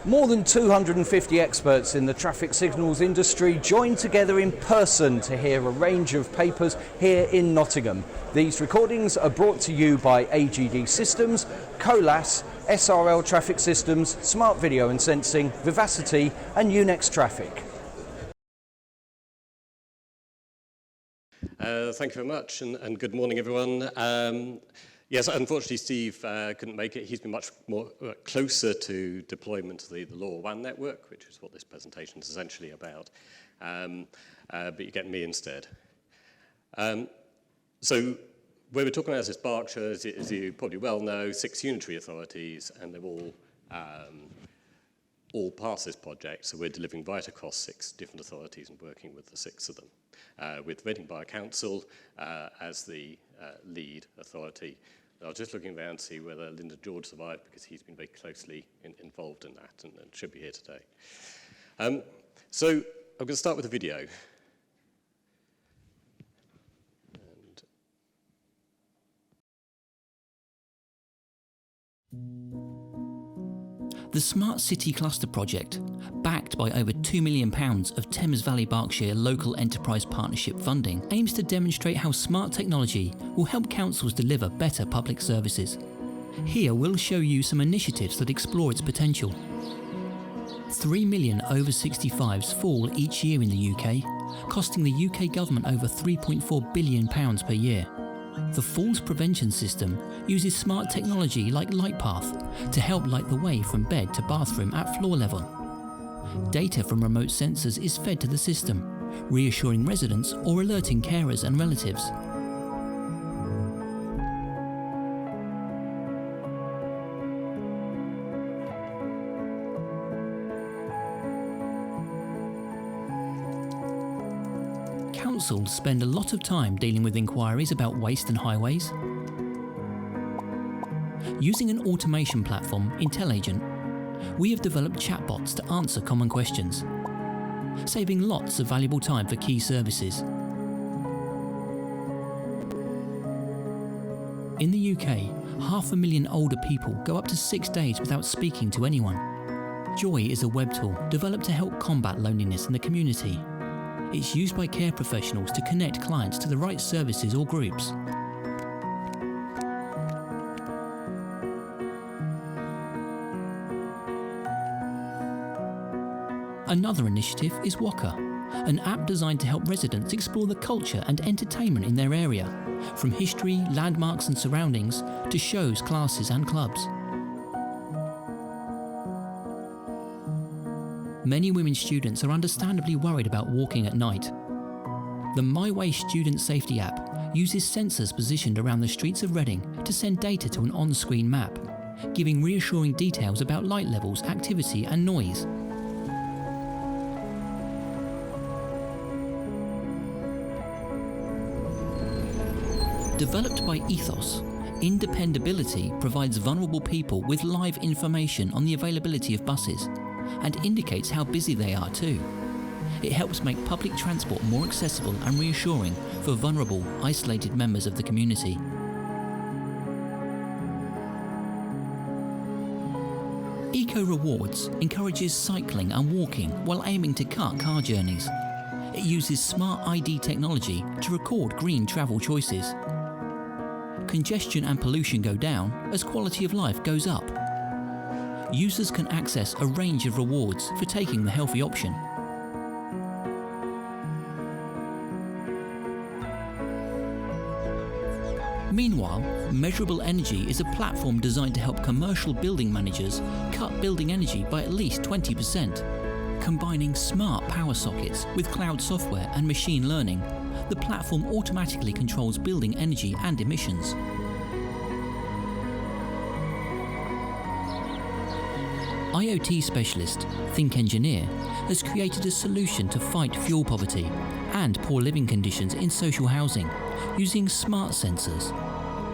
More than 250 experts in the traffic signals industry joined together in person to hear a range of papers here in Nottingham. These recordings are brought to you by AGD Systems, Colas, SRL Traffic Systems, Smart Video and Sensing, Vivacity and Unex Traffic. Thank you very much and good morning everyone. Yes, unfortunately Steve couldn't make it. He's been much more closer to deployment of the Lorawan network, which is what this presentation is essentially about. But you get me instead. So where we're talking about is Berkshires, as you probably well know, 6 unitary authorities, and they're all part of this project. So we're delivering right across 6 different authorities and working with the 6 of them, with Reading Borough Council as the lead authority. I was just looking around to see whether Linda George survived, because he's been very closely involved in that and should be here today. So I'm going to start with a video. The Smart City Cluster project, backed by over £2 million of Thames Valley Berkshire Local Enterprise Partnership funding, aims to demonstrate how smart technology will help councils deliver better public services. Here we'll show you some initiatives that explore its potential. 3 million over 65s fall each year in the UK, costing the UK government over £3.4 billion per year. The falls prevention system uses smart technology like LightPath to help light the way from bed to bathroom at floor level. Data from remote sensors is fed to the system, reassuring residents or alerting carers and relatives. Councils spend a lot of time dealing with inquiries about waste and highways. Using an automation platform, IntelliAgent, we have developed chatbots to answer common questions, saving lots of valuable time for key services. In the UK, 500,000 older people go up to 6 days without speaking to anyone. Joy is a web tool developed to help combat loneliness in the community. It's used by care professionals to connect clients to the right services or groups. Another initiative is Waka, an app designed to help residents explore the culture and entertainment in their area, from history, landmarks and surroundings to shows, classes and clubs. Many women students are understandably worried about walking at night. The My Way student safety app uses sensors positioned around the streets of Reading to send data to an on-screen map, giving reassuring details about light levels, activity and noise. Developed by Ethos, Independability provides vulnerable people with live information on the availability of buses and indicates how busy they are too. It helps make public transport more accessible and reassuring for vulnerable, isolated members of the community. Eco Rewards encourages cycling and walking while aiming to cut car journeys. It uses smart ID technology to record green travel choices. Congestion and pollution go down as quality of life goes up. Users can access a range of rewards for taking the healthy option. Meanwhile, Measurable Energy is a platform designed to help commercial building managers cut building energy by at least 20%. Combining smart power sockets with cloud software and machine learning, the platform automatically controls building energy and emissions. IoT specialist Think Engineer has created a solution to fight fuel poverty and poor living conditions in social housing using smart sensors.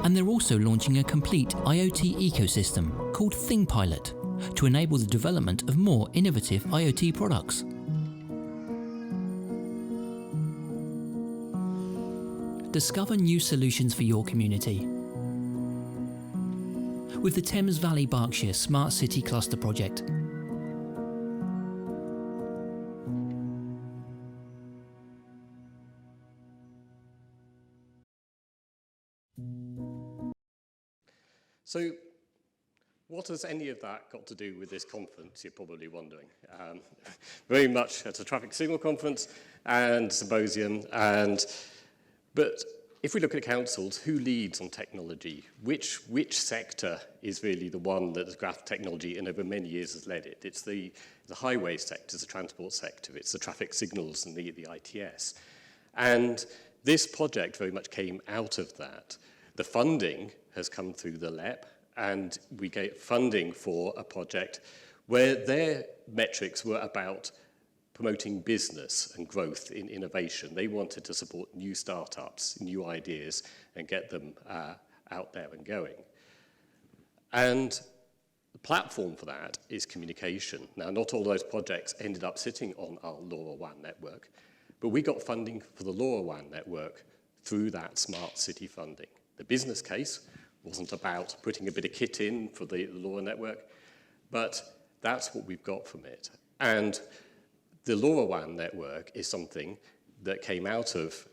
And they're also launching a complete IoT ecosystem called ThingPilot to enable the development of more innovative IoT products. Discover new solutions for your community. With the Thames Valley Berkshire Smart City Cluster project, So what has any of that got to do with this conference, you're probably wondering? Very much it's a traffic signal conference and symposium, but if we look at councils, who leads on technology? Which sector is really the one that has grasped technology and over many years has led it? It's the highway sector, it's the transport sector, it's the traffic signals and the ITS. And this project very much came out of that. The funding has come through the LEP, and we get funding for a project where their metrics were about promoting business and growth in innovation. They wanted to support new startups, new ideas, and get them out there and going. And the platform for that is communication. Now, not all those projects ended up sitting on our Lorawan network, but we got funding for the Lorawan network through that smart city funding. The business case wasn't about putting a bit of kit in for the Lorawan network, but that's what we've got from it. And the Lorawan network is something that came out of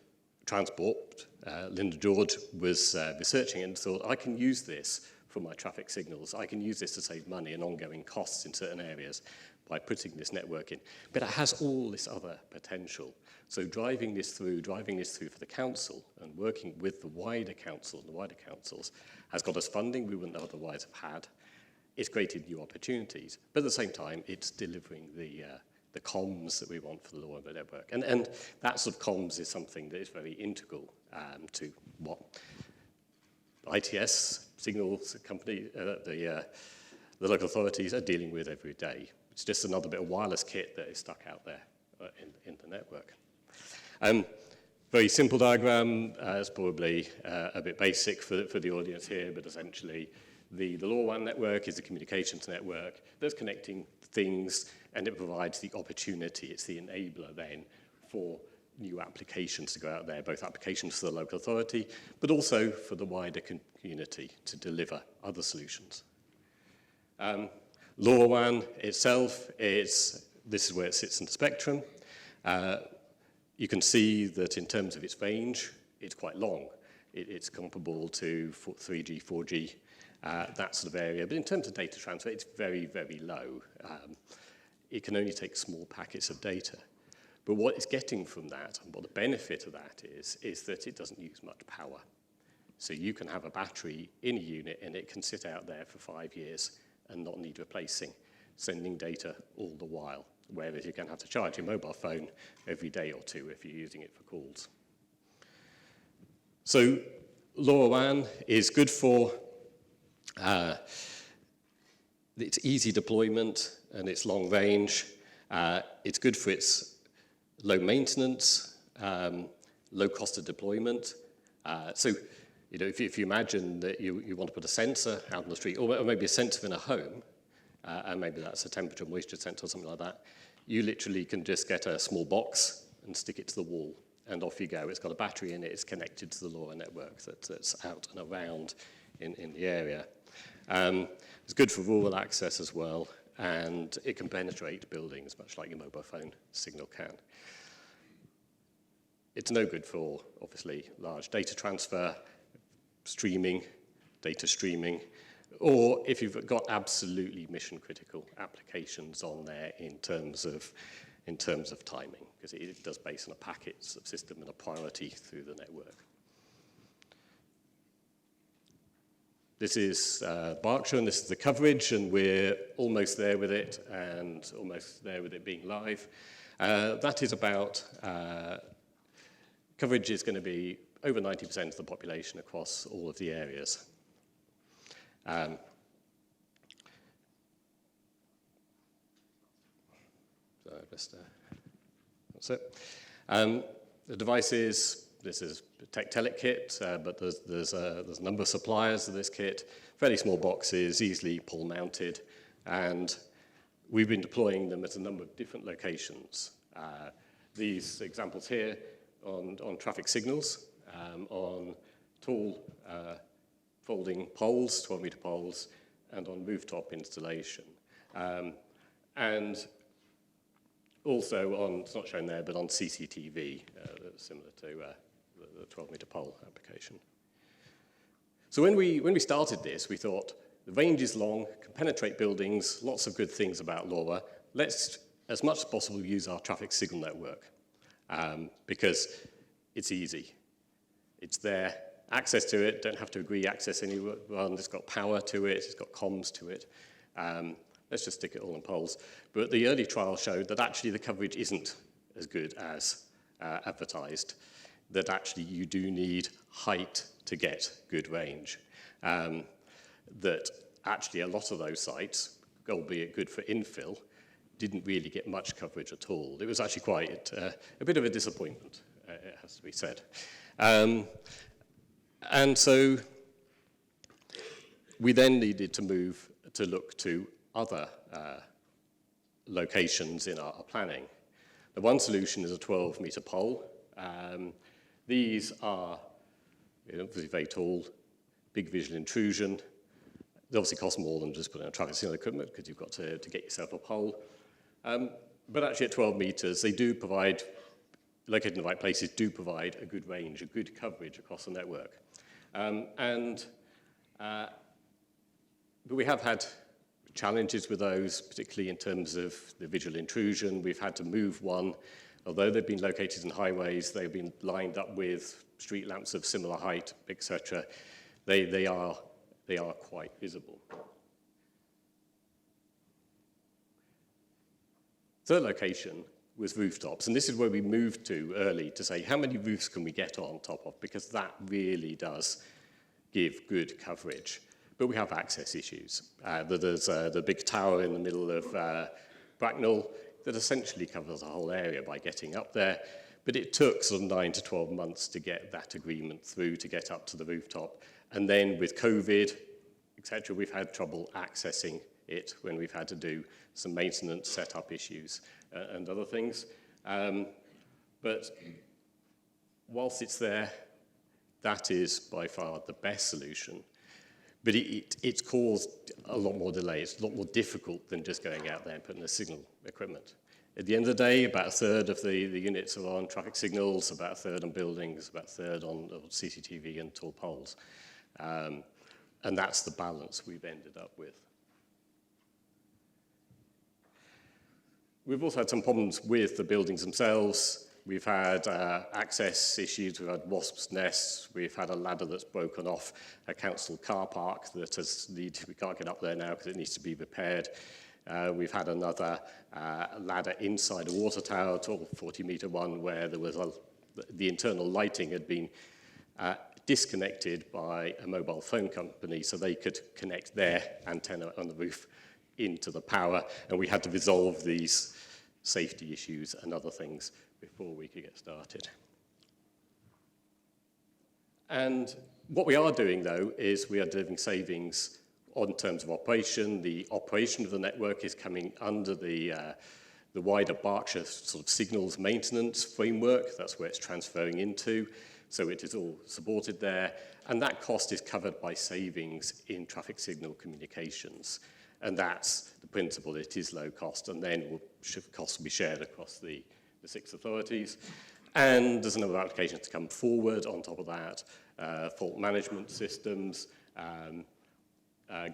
transport. Linda George was researching and thought, I can use this for my traffic signals. I can use this to save money and ongoing costs in certain areas by putting this network in. But it has all this other potential. So driving this through for the council and working with the wider council and the wider councils has got us funding we wouldn't otherwise have had. It's created new opportunities, but at the same time, it's delivering the comms that we want for the Lorawan network. And that sort of comms is something that is very integral to what ITS signals company, the local authorities are dealing with every day. It's just another bit of wireless kit that is stuck out there in the network. Very simple diagram. It's probably a bit basic for the audience here, but essentially the Lorawan network is a communications network that's connecting things, and it provides the opportunity. It's the enabler then for new applications to go out there, both applications for the local authority, but also for the wider community to deliver other solutions. Lorawan itself, this is where it sits in the spectrum. You can see that in terms of its range, it's quite long. It's comparable to 3G, 4G, that sort of area. But in terms of data transfer, it's very, very low. It can only take small packets of data. But what it's getting from that, and what the benefit of that is that it doesn't use much power. So you can have a battery in a unit, and it can sit out there for 5 years and not need replacing, sending data all the while, whereas you're going to have to charge your mobile phone every day or two if you're using it for calls. So Lorawan is good for its easy deployment and its long range. It's good for its low maintenance, low cost of deployment. So, you know, if you imagine that you want to put a sensor out on the street, or maybe a sensor in a home, and maybe that's a temperature moisture sensor or something like that, you literally can just get a small box and stick it to the wall, and off you go. It's got a battery in it. It's connected to the Lorawan network that's out and around in the area. It's good for rural access as well, and it can penetrate buildings, much like your mobile phone signal can. It's no good for, obviously, large data transfer, streaming, data streaming, or if you've got absolutely mission-critical applications on there in terms of timing, because it does base on a packet subsystem and a priority through the network. This is Berkshire, and this is the coverage, and we're almost there with it, and almost there with it being live. That is about, coverage is going to be over 90% of the population across all of the areas. So just, that's it. The devices, this is a Tech-Telic kit, but there's a number of suppliers of this kit, fairly small boxes, easily pull-mounted, and we've been deploying them at a number of different locations. These examples here on traffic signals, on tall folding poles, 12-meter poles, and on rooftop installation. And also on, it's not shown there, but on CCTV, similar to the 12-meter pole application. So when we started this, we thought, the range is long, can penetrate buildings, lots of good things about LoRa. Let's, as much as possible, use our traffic signal network because it's easy. It's there, access to it, don't have to agree access anyone, it's got power to it, it's got comms to it. Let's just stick it all on poles. But the early trial showed that actually the coverage isn't as good as advertised, that actually you do need height to get good range. That actually a lot of those sites, albeit good for infill, didn't really get much coverage at all. It was actually quite a bit of a disappointment, it has to be said. And so we then needed to move to look to other locations in our planning. The one solution is a 12-meter pole. These are obviously very tall, big visual intrusion. They obviously cost more than just putting a traffic signal equipment because you've got to get yourself a pole. But actually at 12 meters, they do provide, located in the right places, do provide a good range, a good coverage across the network. But we have had challenges with those, particularly in terms of the visual intrusion. We've had to move one. Although they've been located in highways, they've been lined up with street lamps of similar height, etc. They are quite visible. Third location was rooftops, and this is where we moved to early to say how many roofs can we get on top of, because that really does give good coverage. But we have access issues. There's the big tower in the middle of Bracknell that essentially covers the whole area by getting up there, but it took sort of 9 to 12 months to get that agreement through, to get up to the rooftop. And then with COVID, etc., we've had trouble accessing it when we've had to do some maintenance setup issues and other things. But whilst it's there, that is by far the best solution. But it's caused a lot more delay. It's a lot more difficult than just going out there and putting the signal equipment. At the end of the day, about a third of the units are on traffic signals, about a third on buildings, about a third on CCTV and tall poles. And that's the balance we've ended up with. We've also had some problems with the buildings themselves. We've had access issues, we've had wasps' nests, we've had a ladder that's broken off a council car park that we can't get up there now because it needs to be repaired. We've had another ladder inside a water tower, a tall 40-meter one, where there was the internal lighting had been disconnected by a mobile phone company so they could connect their antenna on the roof into the power, and we had to resolve these safety issues and other things before we could get started. And what we are doing, though, is we are delivering savings on terms of operation. The operation of the network is coming under the wider Berkshire sort of signals maintenance framework. That's where it's transferring into. So it is all supported there. And that cost is covered by savings in traffic signal communications. And that's the principle. It is low cost, and then costs will be shared across the 6 authorities. And there's a number of applications to come forward on top of that, fault management systems,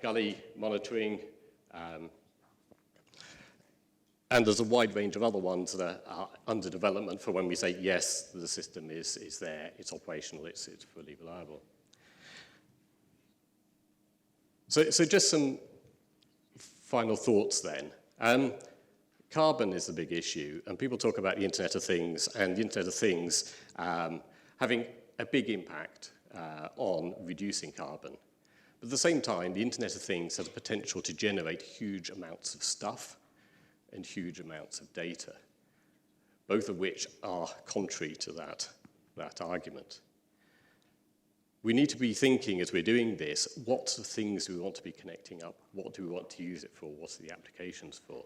gully monitoring, and there's a wide range of other ones that are under development for when we say, yes, the system is there, it's operational, it's fully reliable. So just some final thoughts then. Carbon is the big issue, and people talk about the Internet of Things, and the Internet of Things having a big impact on reducing carbon. But at the same time, the Internet of Things has the potential to generate huge amounts of stuff and huge amounts of data, both of which are contrary to that argument. We need to be thinking as we're doing this, what things do we want to be connecting up? What do we want to use it for? What are the applications for?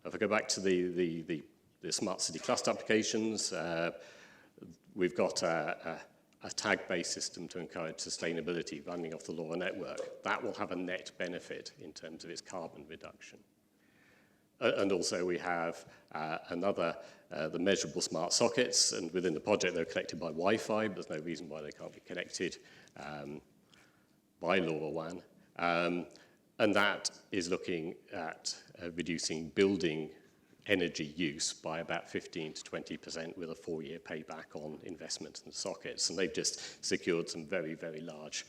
If I go back to the smart city cluster applications, we've got a tag-based system to encourage sustainability running off the LoRa network. That will have a net benefit in terms of its carbon reduction. And also we have the measurable smart sockets, and within the project they're connected by Wi-Fi, but there's no reason why they can't be connected by Lorawan, and that is looking at reducing building energy use by about 15 to 20% with a 4-year payback on investment in sockets. And they've just secured some very, very large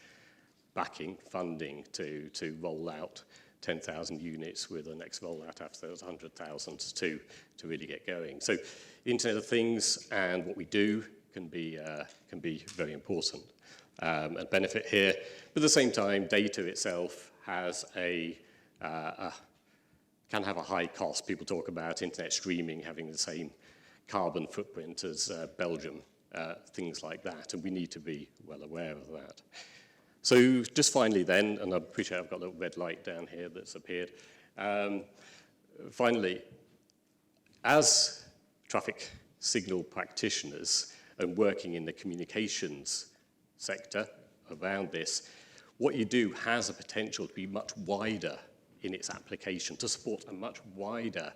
backing funding to roll out 10,000 units with the next rollout after those 100,000 to really get going. So Internet of Things and what we do can be very important and benefit here. But at the same time, data itself has can have a high cost. People talk about internet streaming having the same carbon footprint as Belgium, things like that, and we need to be well aware of that. So just finally then, and I appreciate I've got a little red light down here that's appeared. Finally, as traffic signal practitioners and working in the communications sector around this, what you do has a potential to be much wider in its application, to support a much wider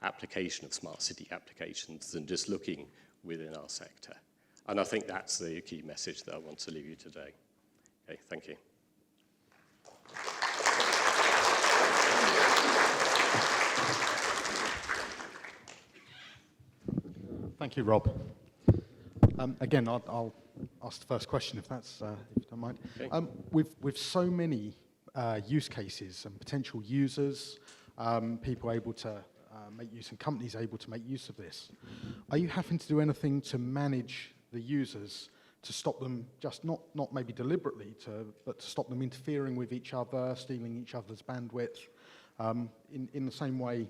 application of smart city applications than just looking within our sector. And I think that's the key message that I want to leave you today. Okay, thank you. Thank you, Rob. Again, I'll ask the first question, if you don't mind. Okay. With so many use cases and potential users, people able to make use, and companies able to make use of this, are you having to do anything to manage the users to stop them, just not maybe deliberately, but to stop them interfering with each other, stealing each other's bandwidth, in the same way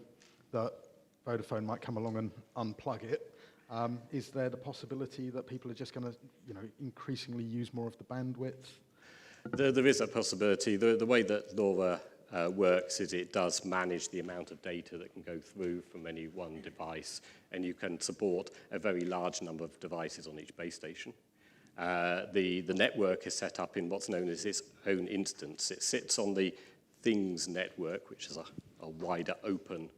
that Vodafone might come along and unplug it? Is there the possibility that people are just going to, increasingly use more of the bandwidth? There is a possibility. The way that LoRa works is it does manage the amount of data that can go through from any one device, and you can support a very large number of devices on each base station. The network is set up in what's known as its own instance. It sits on the Things network, which is a wider open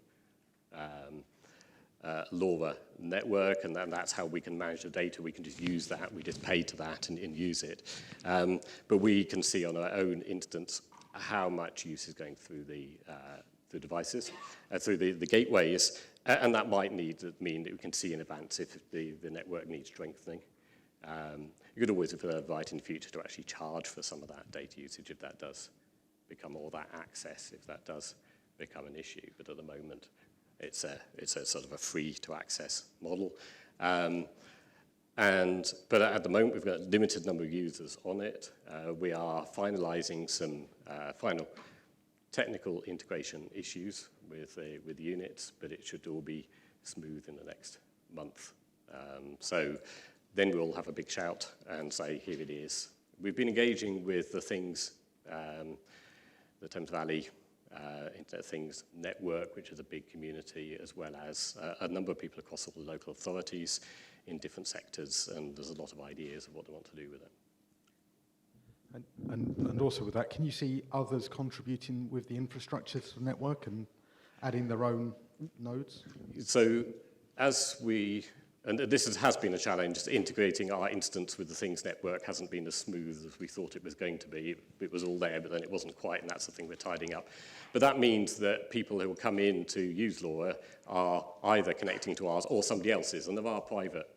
LoRa network, and that's how we can manage the data. We can just use that, we just pay to that and use it. But we can see on our own instance how much use is going through the devices, through the gateways, and that might mean that we can see in advance if the network needs strengthening. You could always invite in the future to actually charge for some of that data usage if that does become, or that access if that does become an issue. But at the moment, it's a sort of a free to access model. But at the moment, we've got a limited number of users on it. We are finalizing some final technical integration issues with the units, but it should all be smooth in the next month. So then we'll have a big shout and say, here it is. We've been engaging with the Things, the Thames Valley Internet of Things network, which is a big community, as well as a number of people across all the local authorities in different sectors, and there's a lot of ideas of what they want to do with it. And also with that, can you see others contributing with the infrastructure to the network and adding their own nodes? So as we, and this has been a challenge, integrating our instance with the Things network hasn't been as smooth as we thought it was going to be. It was all there, but then it wasn't quite, and that's the thing we're tidying up. But that means that people who will come in to use LoRa are either connecting to ours or somebody else's, and they are private.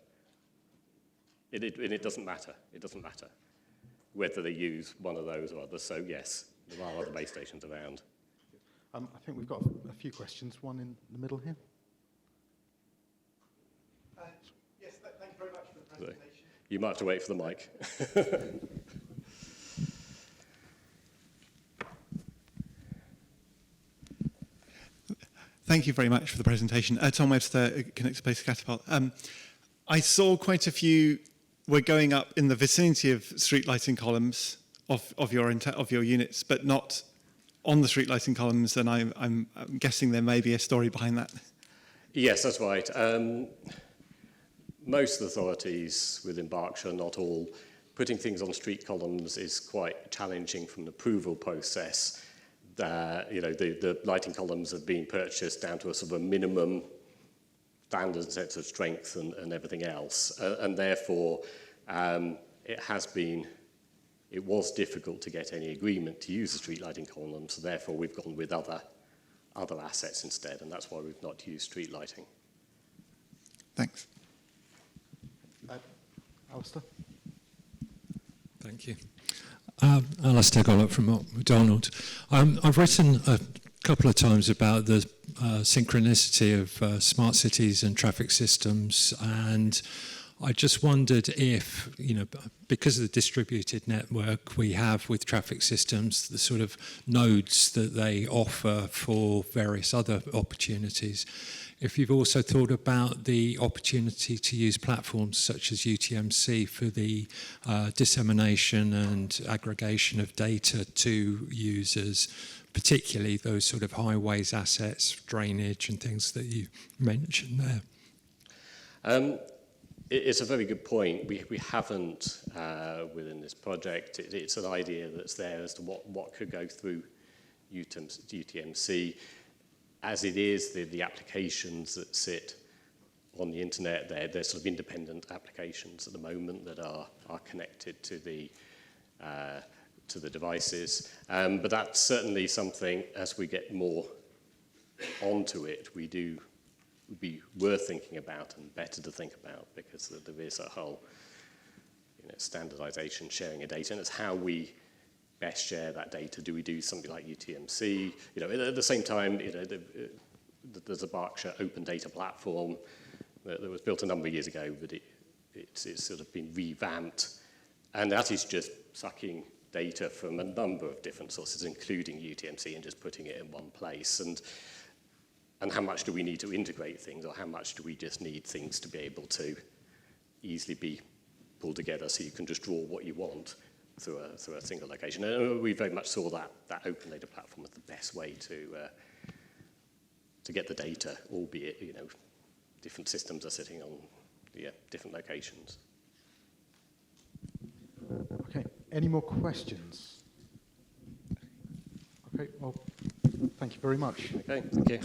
It doesn't matter. It doesn't matter whether they use one of those or others. So yes, there are other base stations around. I think we've got a few questions. One in the middle here. Yes, thank you very much for the presentation. You might have to wait for the mic. Thank you very much for the presentation. Tom Webster, Connected Space Catapult. I saw quite a few were going up in the vicinity of street lighting columns of your units, but not on the street lighting columns, and I'm guessing there may be a story behind that. Yes, that's right. Most authorities within Berkshire, not all, putting things on street columns is quite challenging from the approval process. The lighting columns have been purchased down to a sort of a minimum standard sense of strength and everything else, and therefore it has been it was difficult to get any agreement to use the street lighting column, so therefore we've gone with other assets instead, and that's why we've not used street lighting. Thanks. Alistair? Thank you. Alistair Gollop from McDonald. I've written a couple of times about the synchronicity of smart cities and traffic systems, and I just wondered if, because of the distributed network we have with traffic systems, the sort of nodes that they offer for various other opportunities, if you've also thought about the opportunity to use platforms such as UTMC for the dissemination and aggregation of data to users, particularly those sort of highways assets, drainage and things that you mentioned there. It's a very good point. We haven't, within this project, it's an idea that's there as to what could go through UTMC. As it is, the applications that sit on the internet, they're sort of independent applications at the moment that are connected to the devices. But that's certainly something, as we get more onto it, would be worth thinking about and better to think about, because there is a whole standardization, sharing of data, and it's how we best share that data. Do we do something like UTMC? At the same time, there's a Berkshire open data platform that was built a number of years ago, but it's sort of been revamped, and that is just sucking data from a number of different sources, including UTMC, and just putting it in one place. And how much do we need to integrate things, or how much do we just need things to be able to easily be pulled together so you can just draw what you want through a single location? And we very much saw that open data platform as the best way to get the data, albeit different systems are sitting on different locations. Okay, any more questions? Okay, well, thank you very much. Okay, thank you.